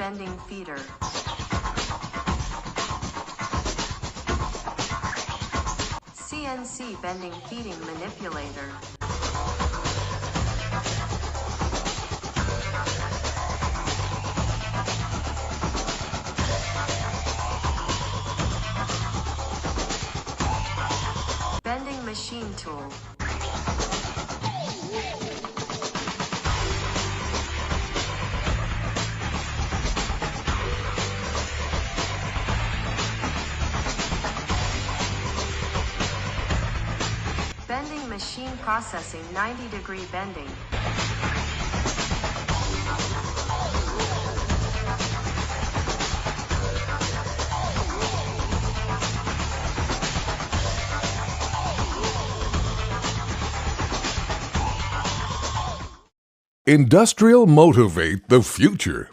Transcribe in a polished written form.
bending feeder. CNC bending feeding manipulator. Bending machine tool. Bending machine processing 90-degree bending. Industrial motivate the future.